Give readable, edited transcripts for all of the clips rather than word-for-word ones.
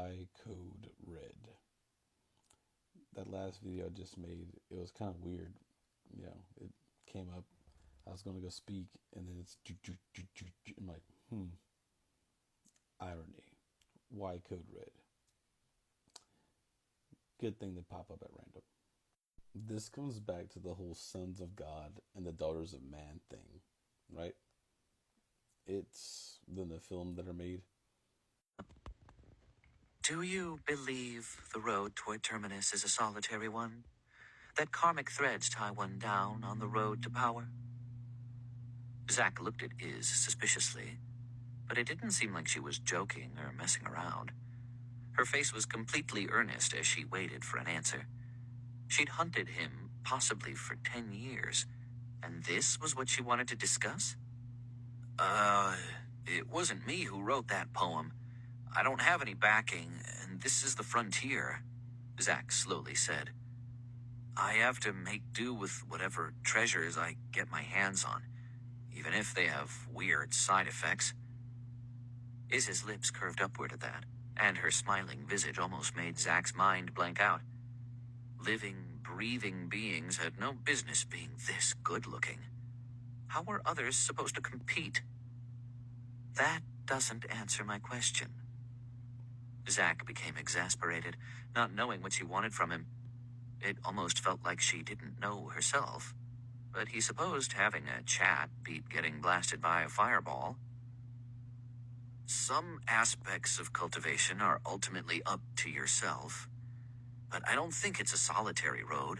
Why Code Red? That last video I just made, it was kind of weird. It came up. I was going to go speak, and then it's... I'm like, irony. Why Code Red? Good thing they pop up at random. This comes back to the whole sons of God and the daughters of man thing, right? It's then the film that are made. Do you believe the road toward Terminus is a solitary one? That karmic threads tie one down on the road to power? Zack looked at Iz suspiciously, but it didn't seem like she was joking or messing around. Her face was completely earnest as she waited for an answer. She'd hunted him, possibly for 10 years, and this was what she wanted to discuss? It wasn't me who wrote that poem. I don't have any backing, and this is the frontier, Zack slowly said. I have to make do with whatever treasures I get my hands on, even if they have weird side effects. Iz's lips curved upward at that, and her smiling visage almost made Zack's mind blank out. Living, breathing beings had no business being this good-looking. How were others supposed to compete? That doesn't answer my question. Zack became exasperated, not knowing what she wanted from him. It almost felt like she didn't know herself, but he supposed having a chat beat getting blasted by a fireball. Some aspects of cultivation are ultimately up to yourself, but I don't think it's a solitary road.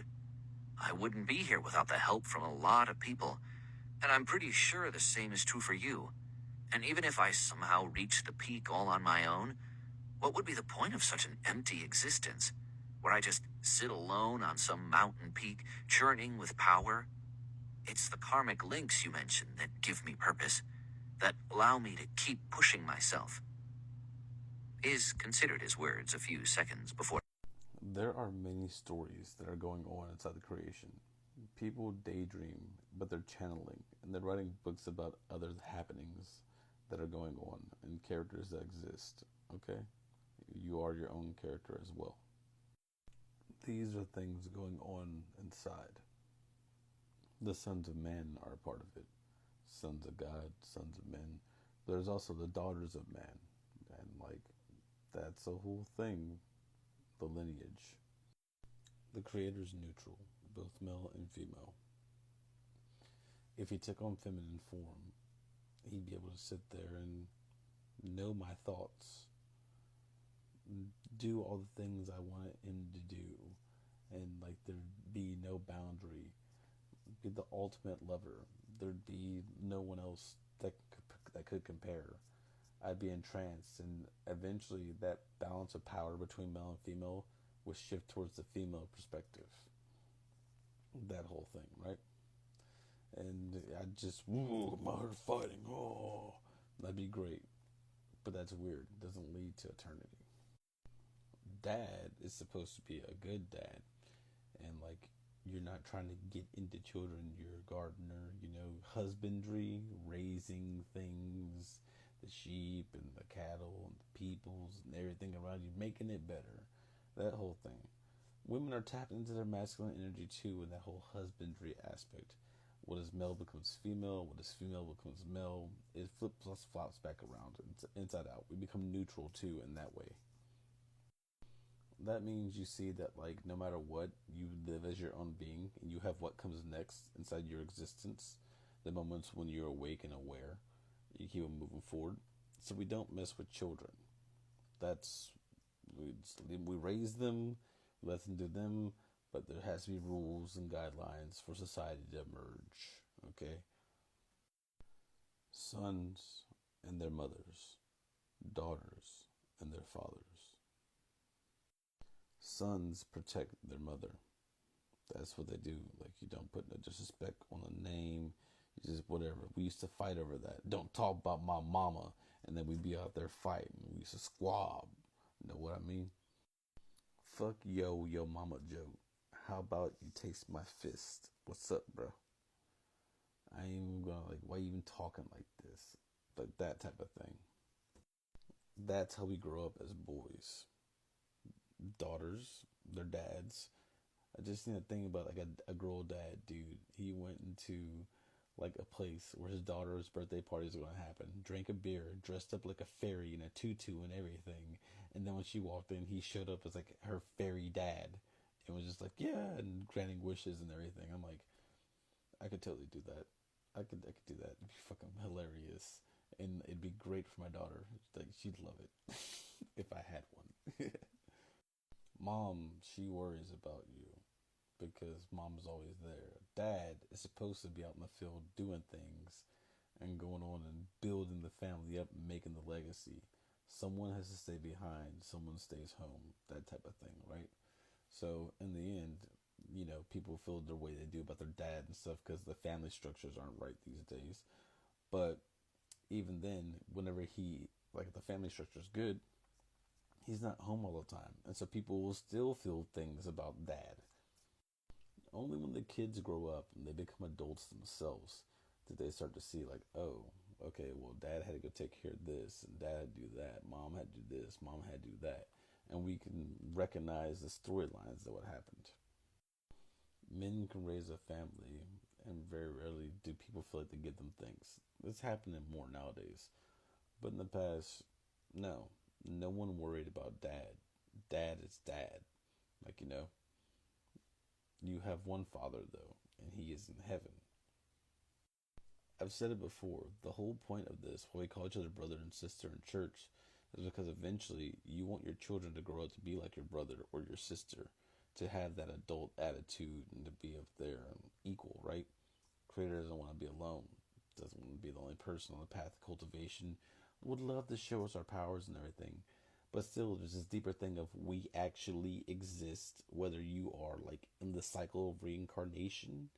I wouldn't be here without the help from a lot of people, and I'm pretty sure the same is true for you. And even if I somehow reach the peak all on my own, what would be the point of such an empty existence, where I just sit alone on some mountain peak, churning with power? It's the karmic links you mentioned that give me purpose, that allow me to keep pushing myself. Iz considered his words a few seconds before. There are many stories that are going on inside the creation. People daydream, but they're channeling, and they're writing books about other happenings that are going on and characters that exist, okay? You are your own character as well. These are things going on inside. The sons of man are a part of it. Sons of God, sons of men. There's also the daughters of man. And that's a whole thing. The lineage. The creator's neutral, both male and female. If he took on feminine form, he'd be able to sit there and know my thoughts, do all the things I wanted him to do, and there'd be no boundary. Be the ultimate lover. There'd be no one else that could compare. I'd be entranced, and eventually that balance of power between male and female would shift towards the female perspective. That whole thing, right? And I'd just, my heart fighting, that'd be great. But that's weird. It doesn't lead to eternity. Dad is supposed to be a good dad, and you're not trying to get into children. You're a gardener, husbandry, raising things, the sheep and the cattle and the peoples and everything around you, making it better. That whole thing. Women are tapped into their masculine energy too, in that whole husbandry aspect. What is male becomes female, what is female becomes male. It flops back around, inside out. We become neutral too in that way. That means you see that no matter what, you live as your own being, and you have what comes next inside your existence. The moments when you're awake and aware, you keep on moving forward. So we don't mess with children. We raise them, we let them do them, but there has to be rules and guidelines for society to emerge. Okay? Sons and their mothers, daughters and their fathers. Sons protect their mother. That's what they do. You don't put no disrespect on a name. You just whatever. We used to fight over that. Don't talk about my mama. And then we'd be out there fighting. We used to squab. You know what I mean? Fuck yo mama joke. How about you taste my fist? What's up, bro? I ain't even gonna why you even talking like this? That type of thing. That's how we grow up as boys. daughters, their dads. I just seen a thing about like a girl dad dude. He went into like a place where his daughter's birthday parties were gonna happen. Drank a beer, dressed up like a fairy in a tutu and everything. And then when she walked in, he showed up as like her fairy dad, and was just like, yeah, and granting wishes and everything. I'm like, I could totally do that. I could do that. It'd be fucking hilarious, and it'd be great for my daughter. Like she'd love it if I had one. Mom, she worries about you because mom's always there. Dad is supposed to be out in the field doing things and going on and building the family up and making the legacy. Someone has to stay behind, someone stays home, that type of thing, right? So in the end, people feel the way they do about their dad and stuff because the family structures aren't right these days. But even then, whenever like the family structure is good, he's not home all the time. And so people will still feel things about dad. Only when the kids grow up and they become adults themselves did they start to see, like, oh, okay, well, dad had to go take care of this, and dad had to do that, mom had to do this, mom had to do that. And we can recognize the storylines that what happened. Men can raise a family, and very rarely do people feel like they give them things. It's happening more nowadays. But in the past, no. No one worried about dad. Dad is dad. Like, you have one father, though, and he is in heaven. I've said it before. The whole point of this, why we call each other brother and sister in church, is because eventually you want your children to grow up to be like your brother or your sister, to have that adult attitude and to be up there and equal, right? Creator doesn't want to be alone, doesn't want to be the only person on the path of cultivation, would love to show us our powers and everything. But still, there's this deeper thing of we actually exist, whether you are like in the cycle of reincarnation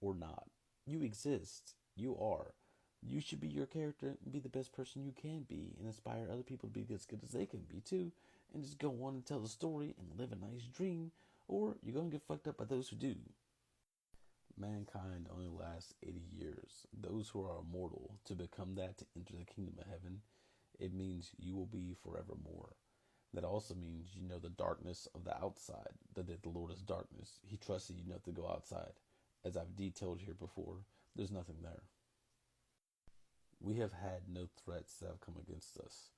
or not. You exist. You are. You should be your character and be the best person you can be and inspire other people to be as good as they can be too. And just go on and tell the story and live a nice dream. Or you're going to get fucked up by those who do. Mankind only lasts 80 years. Those who are immortal, to become that, to enter the kingdom of heaven, it means you will be forevermore. That also means you know the darkness of the outside, that the Lord is darkness. He trusts you enough to go outside. As I've detailed here before, there's nothing there. We have had no threats that have come against us.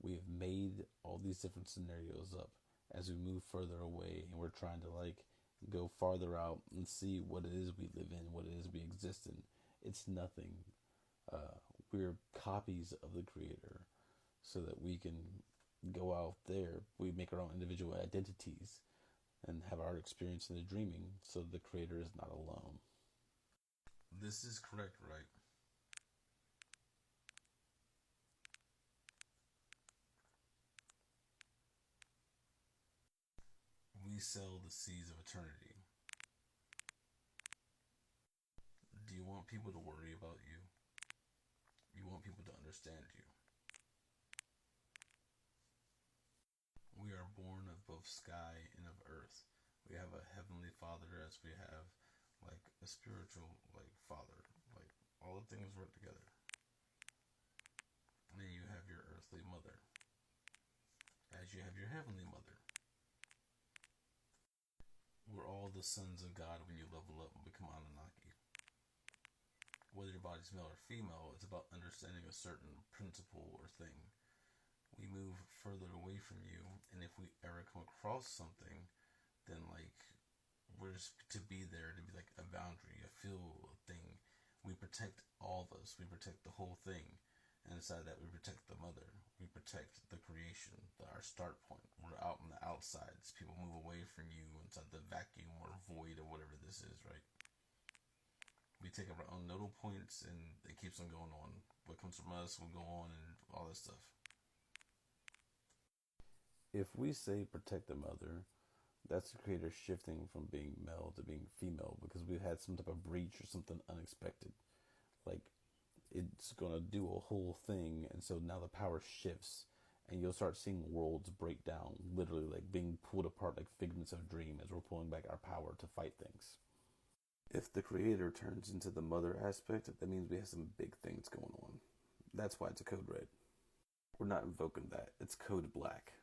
We have made all these different scenarios up as we move further away, and we're trying to like go farther out and see what it is we live in, what it is we exist in. It's nothing. Uh, we're copies of the Creator, so that we can go out there. We make our own individual identities and have our experience in the dreaming, so the Creator is not alone. This is correct, right? We sell the seeds of eternity. Do you want people to worry about you? You want people to understand you. We are born of both sky and of earth. We have a heavenly father as we have like a spiritual like father. Like all the things work together. And then you have your earthly mother. As you have your heavenly mother. We're all the sons of God when you level up and become Anunnaki. Whether your body's male or female, it's about understanding a certain principle or thing. We move further away from you, and if we ever come across something, then like we're just to be there, to be like a boundary, a field thing. We protect all of us. We protect the whole thing. And inside that, we protect the mother. We protect the creation, our start point. We're out on the outsides. People move away from you inside the vacuum or void or whatever this is, right? We take up our own nodal points, and it keeps on going on. What comes from us will go on, and all this stuff. If we say protect the mother, that's the Creator shifting from being male to being female because we've had some type of breach or something unexpected. Like, it's going to do a whole thing, and so now the power shifts, and you'll start seeing worlds break down, literally like being pulled apart like figments of a dream as we're pulling back our power to fight things. If the Creator turns into the mother aspect, that means we have some big things going on. That's why it's a code red. We're not invoking that. It's code black.